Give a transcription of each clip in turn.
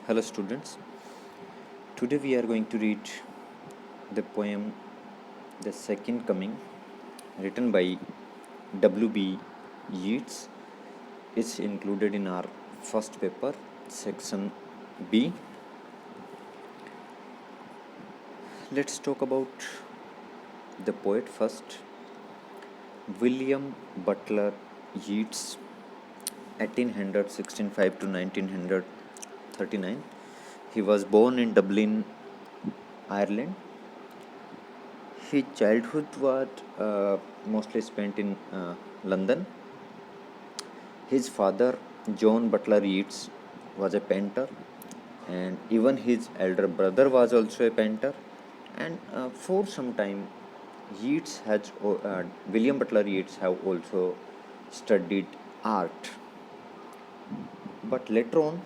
Hello students, today we are going to read the poem The Second Coming written by W.B. Yeats. It's included in our first paper, section B. Let's talk about the poet first. William Butler Yeats, 1865 to 1939. He was born in Dublin, Ireland. His childhood was mostly spent in London. His father, John Butler Yeats, was a painter, and even his elder brother was also a painter. And for some time, William Butler Yeats have also studied art. But later on,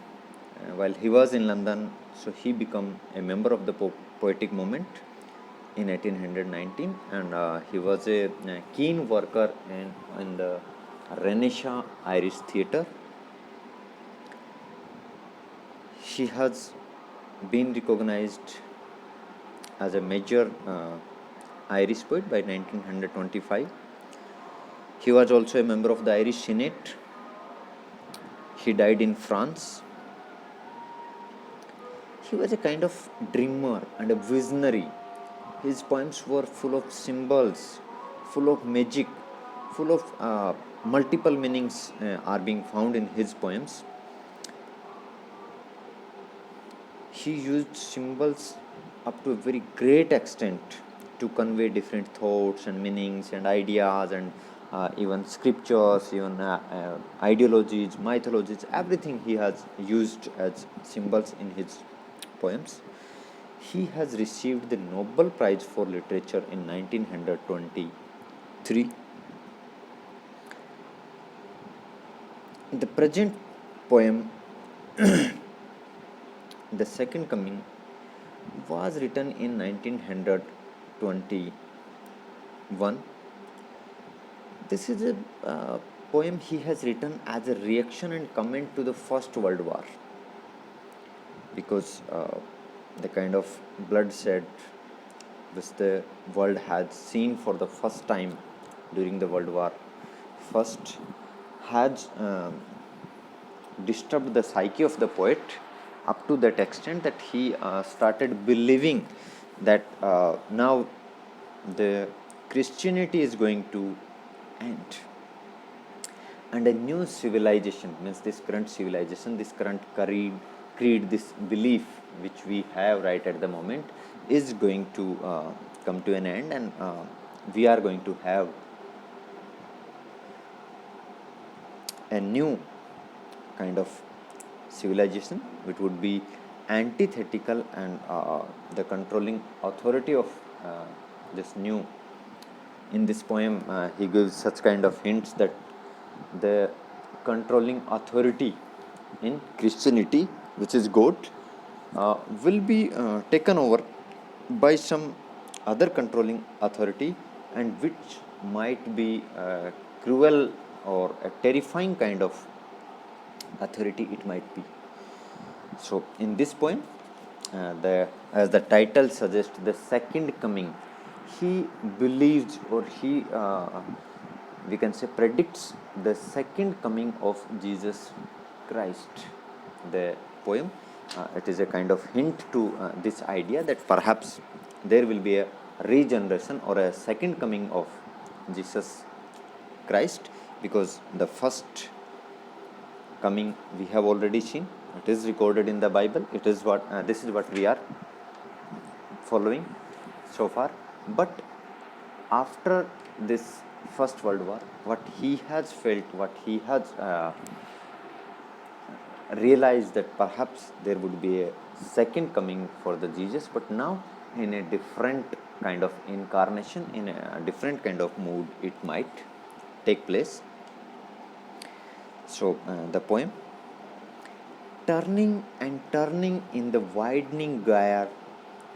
while he was in London, so he became a member of the poetic movement in 1819, and he was a keen worker in the Renaissance Irish theatre. He has been recognized as a major Irish poet by 1925. He was also a member of the Irish Senate. He died in France. He was a kind of dreamer and a visionary. His poems were full of symbols, full of magic, full of multiple meanings are being found in his poems. He used symbols up to a very great extent to convey different thoughts and meanings and ideas and even scriptures, even ideologies, mythologies, everything he has used as symbols in his poems. He has received the Nobel Prize for Literature in 1923. The present poem, The Second Coming, was written in 1921. This is a poem he has written as a reaction and comment to the First World War, because the kind of bloodshed which the world had seen for the first time during the World War First had disturbed the psyche of the poet up to that extent that he started believing that now the Christianity is going to end, and a new civilization, means this current civilization, this current creed, this belief which we have right at the moment is going to come to an end, and we are going to have a new kind of civilization which would be antithetical, and the controlling authority of this new. In this poem, he gives such kind of hints that the controlling authority in Christianity, which is God, will be taken over by some other controlling authority, and which might be cruel or a terrifying kind of authority it might be. So in this poem, as the title suggests, the second coming, he believes, or he we can say predicts the second coming of Jesus Christ. The poem, it is a kind of hint to this idea that perhaps there will be a regeneration or a second coming of Jesus Christ, because the first coming we have already seen. It is recorded in the Bible. It is what this is what we are following so far. But after this First World War, what he has felt, what he has realized, that perhaps there would be a second coming for the Jesus, but now in a different kind of incarnation, in a different kind of mood it might take place. So the poem: turning and turning in the widening gyre,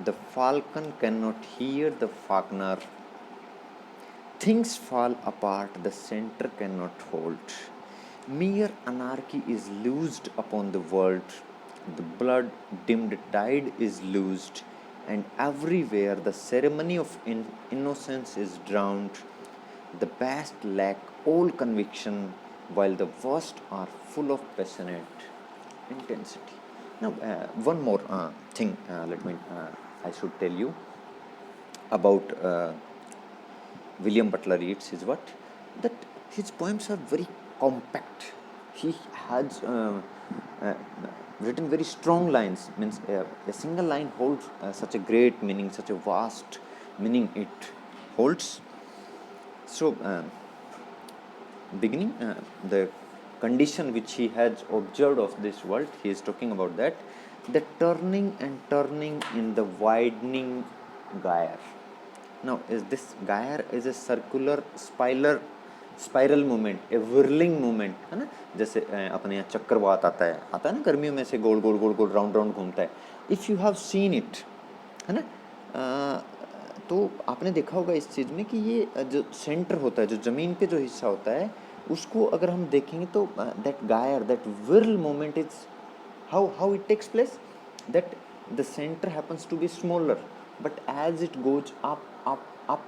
the falcon cannot hear the falconer. Things fall apart, the center cannot hold. Mere anarchy is loosed upon the world. the blood dimmed tide is loosed, and everywhere the ceremony of innocence is drowned. The best lack all conviction, while the worst are full of passionate intensity. Now, one more thing, I should tell you about William Butler Yeats is what? That his poems are very compact. He has uh, written very strong lines, means a single line holds such a great meaning, such a vast meaning it holds. So, beginning, the condition which he has observed of this world, he is talking about that, the turning and turning in the widening gyre. Now, is this gyre is a circular spiral movement, a whirling movement है ना, जैसे अपने यहाँ चक्रवात आता है ना गर्मियों में से गोल गोल गोल गोल राउंड राउंड घूमता है. If you have seen it, है ना, तो आपने देखा होगा इस चीज़ में कि ये जो सेंटर होता है, जो ज़मीन पे जो हिस्सा होता है, उसको अगर हम देखेंगे तो दैट गायर, दैट विरल movement is how it takes place, that the center happens to be smaller, but as it goes up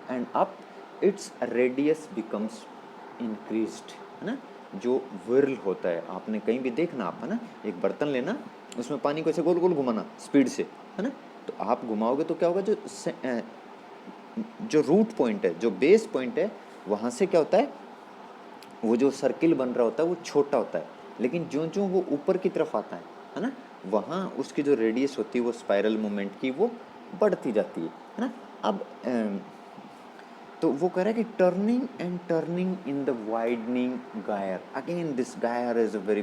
and up, its radius becomes increased, है ना. जो विरल होता है, आपने कहीं भी देखना, आप है ना, एक बर्तन लेना, उसमें पानी को ऐसे गोल गोल घुमाना स्पीड से, है ना, तो आप घुमाओगे तो क्या होगा, जो रूट पॉइंट है, जो बेस पॉइंट है, वहाँ से क्या होता है, वो जो सर्किल बन रहा होता है वो छोटा होता है, लेकिन जो जो वो ऊपर की तरफ आता है ना, वहाँ उसकी जो रेडियस होती है वो स्पाइरल मूवमेंट की वो बढ़ती जाती है ना. अब तो वो कह रहा है कि turning and turning in the widening गायर. अगेन दिस गायर is a very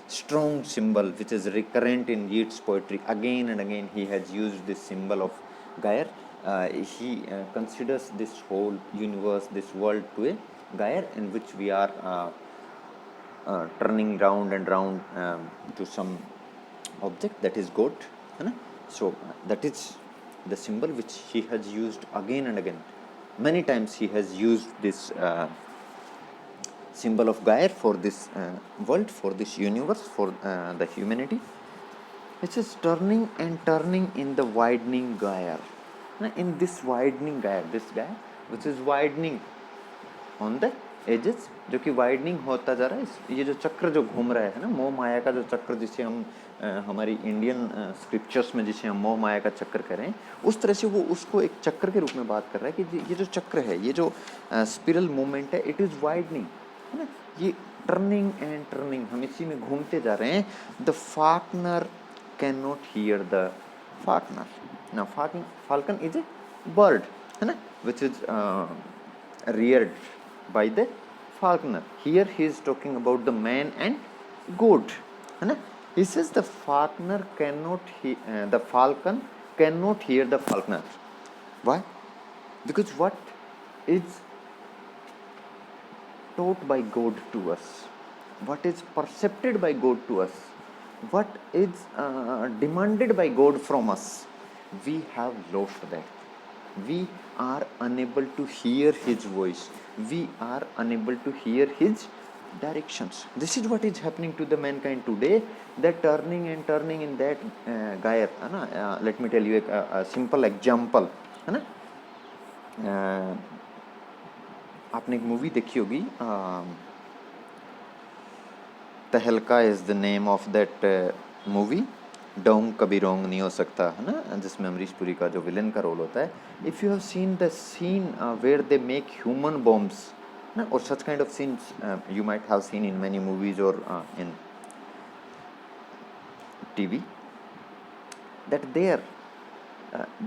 strong symbol which is recurrent in Yeats' poetry. Again and again he has used this symbol of gyre. He considers this whole universe, this world, to a gyre in which we are turning round and round to some object, that is God, है ना. So that is the symbol which he has used again and again. Many times he has used this symbol of gyre for this world, for this universe, for the humanity. It is turning and turning in the widening gyre. In this widening gyre, this gyre which is widening on the edges, जो कि widening होता जा रहा है, ये जो चक्र जो घूम रहा है ना, मोह माया का जो चक्र, जिसे हम हमारी इंडियन स्क्रिप्चर्स में जिसे हम मोह माया का चक्र करें, उस तरह से वो उसको एक चक्र के रूप में बात कर रहा है कि ये जो चक्र है, ये जो स्पिरल मूवमेंट है, इट इज़ वाइडनिंग, है ना, ये टर्निंग एंड टर्निंग, हम इसी में घूमते जा रहे हैं. The Faulkner can not here the Faulkner. ना फाल्कन इज ए बर्ड, है ना, which is reared by the falconer. Here he is talking about the man and goat, है ना. He says the falconer cannot the falcon cannot hear the falconer. Why? Because what is taught by God to us, what is percepted by God to us, what is demanded by God from us, we have lost that. We are unable to hear his voice, we are unable to hear his directions. This is what is happening to the mankind today, that turning and turning in that gyre, है ना. Let me tell you a simple example, है ना. आपने एक movie देखी होगी, तहलका is the name of that movie. Dong कभी रोंग नहीं हो सकता, है ना, जिसमें अमरीश पुरी का जो विलन का रोल होता है. If you have seen the scene where they make human bombs ना, और such kind of scenes you might have seen in many movies और in TV, that there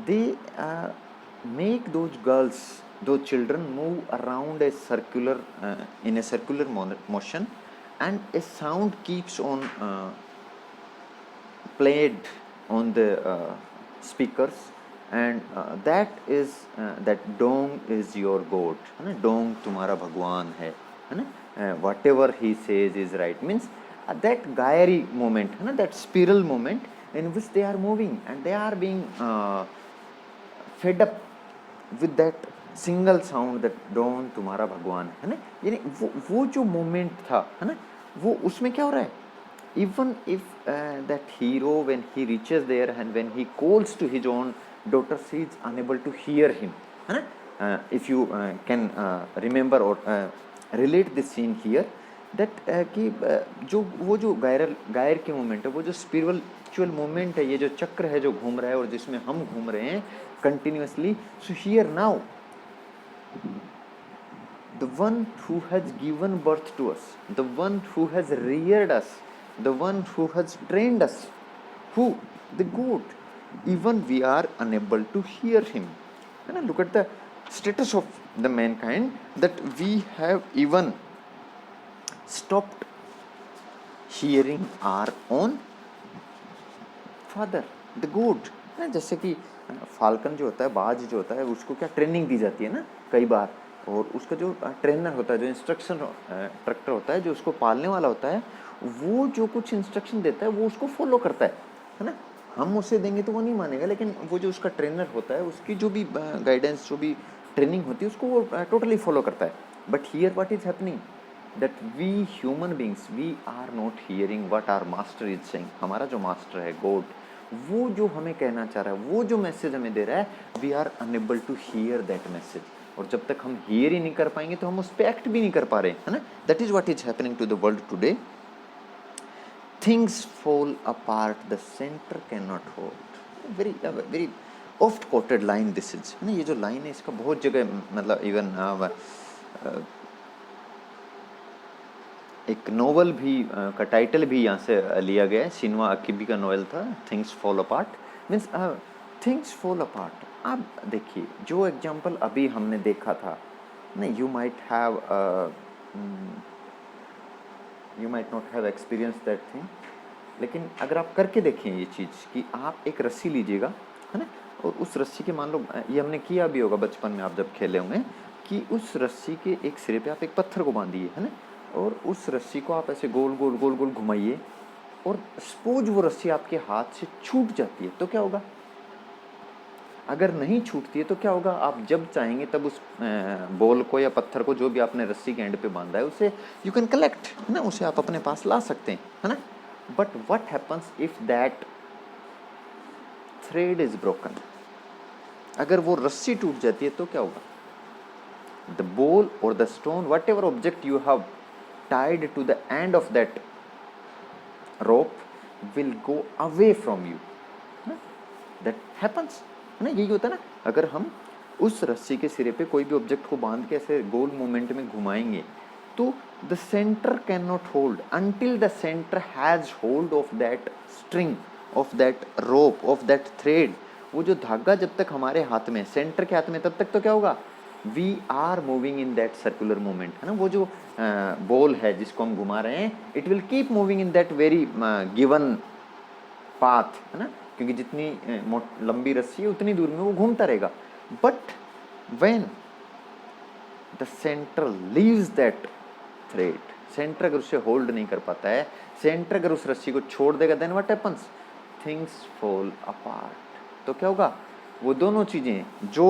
they make those girls, those children move around a circular in a circular motion, and a sound keeps on played on the speakers, and that is that dong is your god, है ना, dong तुम्हारा भगवान है ना, whatever he says is right, means that gyre moment, है ना, that spiral moment in which they are moving and they are being fed up with that single sound, that Dong तुम्हारा भगवान, है ना. यानी वो जो मोमेंट था, है ना, वो उसमें क्या हो रहा है, even if that hero, when he reaches there and when he calls to his own daughter, she is unable to hear him, है ना. If you can remember or relate this scene here, that कि जो वो जो गायर की movement है, वो जो स्पिरिचुअल मूवमेंट है, ये जो चक्र है जो घूम रहा है और जिसमें हम घूम रहे हैं continuously. So here now the one who has given birth to us, the one who has reared us, the one who has trained us, who? The goat. Even we are unable to hear him. And look at the status of the mankind, that we have even stopped hearing our own father, the goat. जैसे कि falcon जो होता है, बाज जो होता है, उसको क्या ट्रेनिंग दी जाती है ना कई बार, और उसका जो ट्रेनर होता है, जो इंस्ट्रक्टर होता है, जो उसको पालने वाला होता है, वो जो कुछ इंस्ट्रक्शन देता है वो उसको फॉलो करता है ना. हम उसे देंगे तो वो नहीं मानेगा, लेकिन वो जो उसका ट्रेनर होता है, उसकी जो भी गाइडेंस, जो भी ट्रेनिंग होती है, उसको वो टोटली फॉलो करता है. But here what is happening, that we human beings, we are not hearing what our master is saying. हमारा जो मास्टर है गॉड, वो जो हमें कहना चाह रहा है, वो जो मैसेज हमें दे रहा है, we are unable to hear that message. और जब तक हम हियर ही नहीं कर पाएंगे तो हम उस पर एक्ट भी नहीं कर पा रहे, है ना. That is what is happening to the world today. Things fall apart, the centre cannot hold. Very oft quoted line this is, है ना. ये जो लाइन है इसका बहुत जगह, मतलब इवन एक नोवेल भी का टाइटल भी यहाँ से लिया गया है. शिन्वा अकीबी का नोवेल था, things fall apart. Means things fall apart. आप देखिए जो एग्जांपल अभी हमने देखा था ना, you might not have experience that thing, लेकिन अगर आप करके देखें ये चीज़ कि आप एक रस्सी लीजिएगा, है ना, और उस रस्सी के, मान लो ये हमने किया भी होगा बचपन में, आप जब खेले होंगे, कि उस रस्सी के एक सिरे पे आप एक पत्थर को बांधिए, है ना, और उस रस्सी को आप ऐसे गोल गोल गोल गोल घुमाइए, और सपोज वो रस्सी आपके हाथ से छूट जाती है तो क्या होगा. अगर नहीं छूटती है तो क्या होगा, आप जब चाहेंगे तब उस बॉल को या पत्थर को, जो भी आपने रस्सी के एंड पे बांधा है, उसे यू कैन कलेक्ट, है ना, उसे आप अपने पास ला सकते हैं, है ना. But what happens if that thread is broken. अगर वो रस्सी टूट जाती है तो क्या होगा. द बॉल और the stone, what ever object you have tied to the end of that rope will go away from you. That happens, है ना. यही होता है ना, अगर हम उस रस्सी के सिरे पे कोई भी ऑब्जेक्ट को बांध के ऐसे गोल मूवमेंट में घुमाएंगे तो the centre cannot hold until the center has hold of that string, of that rope, of that thread. वो जो धागा जब तक हमारे हाथ में, सेंटर के हाथ में, तब तक तो क्या होगा, we are moving in that circular movement, है ना. वो जो बॉल है जिसको हम घुमा रहे हैं, it will keep moving in that very given path, है ना, क्योंकि जितनी लंबी रस्सी है उतनी दूर में वो घूमता रहेगा. But when the centre leaves that thread, centre अगर उसे होल्ड नहीं कर पाता है, सेंटर अगर उस रस्सी को छोड़ देगा, then what happens, things fall apart. तो क्या होगा, वो दोनों चीज़ें जो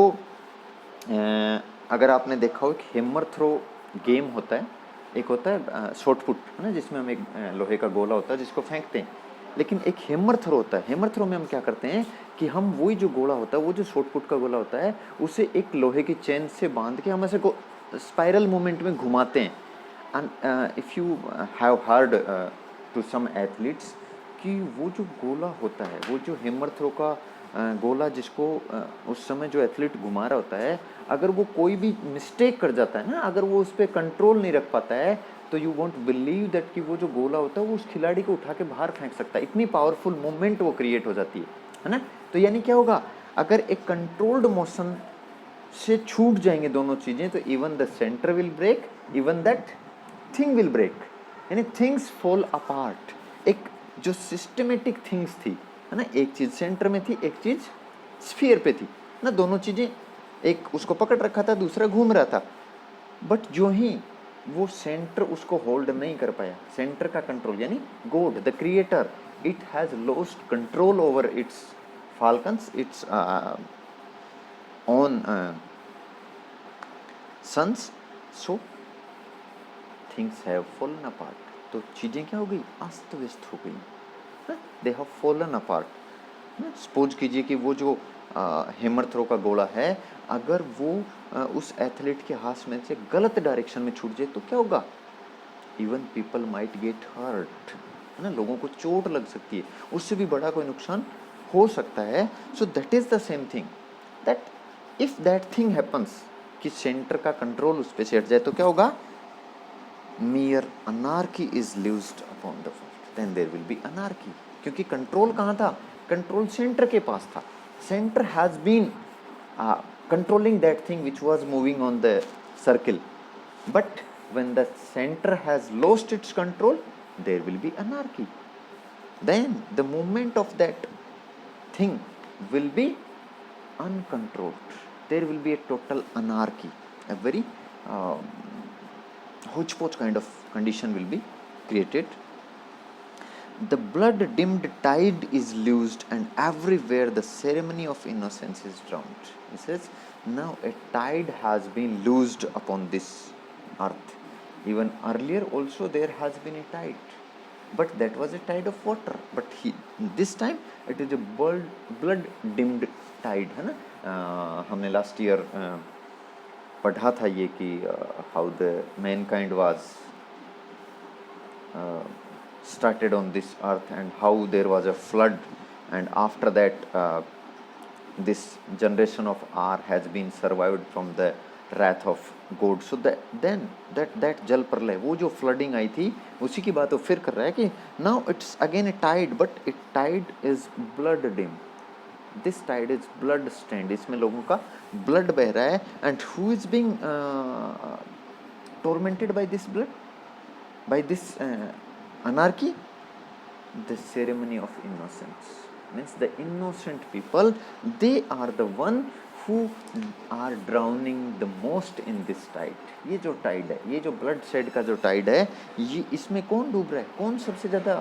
अगर आपने देखा हो, एक हैमर थ्रो गेम होता है, एक होता है शॉर्ट पुट, है ना, जिसमें हम एक लोहे का गोला होता है जिसको फेंकते हैं, लेकिन एक हैमर थ्रो होता है. हैमर थ्रो में हम क्या करते हैं कि हम वही जो गोला होता है, वो जो शॉर्ट पुट का गोला होता है, उसे एक लोहे की चेन से बांध के हम ऐसे स्पाइरल मूवमेंट में घुमाते हैं. And if you have heard to some athletes कि वो जो गोला होता है, वो जो हैमर थ्रो का गोला जिसको उस समय जो एथलीट घुमा रहा होता है, अगर वो कोई भी मिस्टेक कर जाता है ना, अगर वो उस पर कंट्रोल नहीं रख पाता है, तो यू वॉन्ट बिलीव दैट कि वो जो गोला होता है वो उस खिलाड़ी को उठा के बाहर फेंक सकता है. इतनी पावरफुल मूवमेंट वो क्रिएट हो जाती है ना. तो यानी क्या होगा, अगर एक कंट्रोल्ड मोशन से छूट जाएंगे दोनों चीज़ें, तो even the centre will break, even that thing will break, यानी थिंग्स फॉल अपार्ट. एक जो सिस्टमेटिक थिंग्स थी, है ना, एक चीज़ सेंटर में थी, एक चीज़ स्फीयर पे थी ना, दोनों चीज़ें, एक उसको पकड़ रखा था, दूसरा घूम रहा था. बट जो ही वो सेंटर उसको होल्ड नहीं कर पाया, सेंटर का कंट्रोल, यानी God the creator, it has lost control over its falcons, its own sons, so things have fallen apart. तो चीज़ें क्या हो गई, अस्त व्यस्त हो गई, they have fallen apart. Suppose कीजिए कि वो जो हैमर थ्रो का गोला है, अगर वो उस एथलीट के हाथ में से गलत डायरेक्शन में छूट जाए तो क्या होगा, even people might get hurt, है ना, लोगों को चोट लग सकती है, उससे भी बड़ा कोई नुकसान हो सकता है। So that is the same thing, that if that thing happens कि सेंटर का कंट्रोल उस पर सेट जाए तो क्या होगा, mere anarchy is loosed upon the world, then there will be anarchy, क्योंकि कंट्रोल कहाँ था, कंट्रोल सेंटर के पास था, centre has been controlling that thing which was moving on the circle, but when the center has lost its control there will be anarchy, then the movement of that thing will be uncontrolled, there will be a total anarchy, a very hodgepodge kind of condition will be created. The blood dimmed tide is loosed and everywhere the ceremony of innocence is drowned. He says, now a tide has been loosed upon this earth. Even earlier also there has been a tide, but that was a tide of water, but this time it is a blood dimmed tide, है ना। हमने last year पढ़ा था ये कि how the Mankind was started on this earth and how there was a flood, and after that this generation of R has been survived from the wrath of God. So that जल प्रलय, वो जो flooding आई थी उसी की बात वो फिर कर रहा है कि now it's again a tide, but it tide is blood dim, this tide is blood stained, इसमें लोगों का blood बह रहा है, and who is being tormented by this blood, by this anarchy, the ceremony of innocence, means the innocent people, they are the one who are drowning the most in this tide. ये जो tide है, ये जो blood shed का जो tide है, ये इसमें कौन डूब रहा है, कौन सबसे ज़्यादा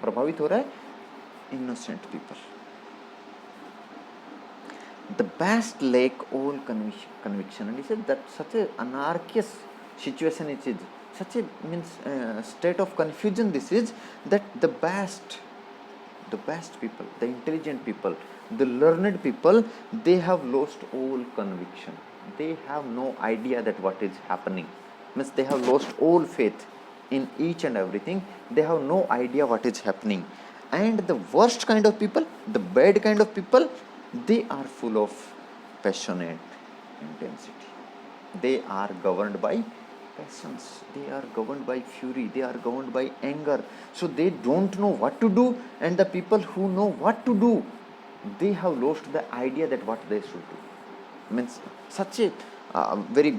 प्रभावित हो रहा है, innocent people. The best lack all conviction, and he said that such a anarchious situation it is, such a means state of confusion this is, that the best people, the intelligent people, the learned people, they have lost all conviction, they have no idea that what is happening, means they have lost all faith in each and everything, they have no idea what is happening. And the worst kind of people, the bad kind of people, they are full of passionate intensity, they are governed by passions, they are governed by fury, they are governed by anger, so they don't know what to do, and the people who know what to do, they have lost the idea that what they should do, means such a very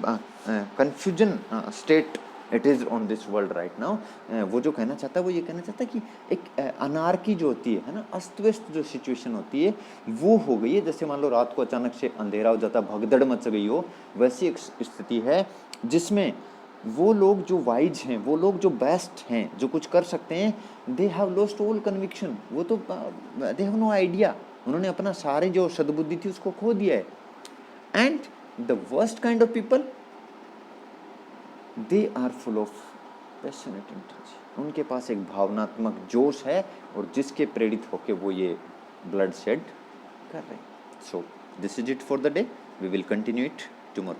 confusion state it is on this world right now. वो जो कहना चाहता है वो ये कहना चाहता है कि एक अनार्की जो होती है ना, अस्त व्यस्त जो सिचुएशन होती है वो हो गई है, जैसे मान लो रात को अचानक से अंधेरा हो जाता, भगदड़ मच गई हो, वैसी एक स्थिति है जिसमें वो लोग जो वाइज हैं, वो लोग जो बेस्ट हैं, जो कुछ कर सकते हैं, they have lost all conviction, वो तो दे हैव नो आइडिया, उन्होंने अपना सारे जो सद्बुद्धि थी उसको खो दिया है। And the worst kind of people, they are full of passionate intensity, उनके पास एक भावनात्मक जोश है और जिसके प्रेरित होके वो ये ब्लड शेड कर रहे हैं। So this is it for the day, we will continue it tomorrow.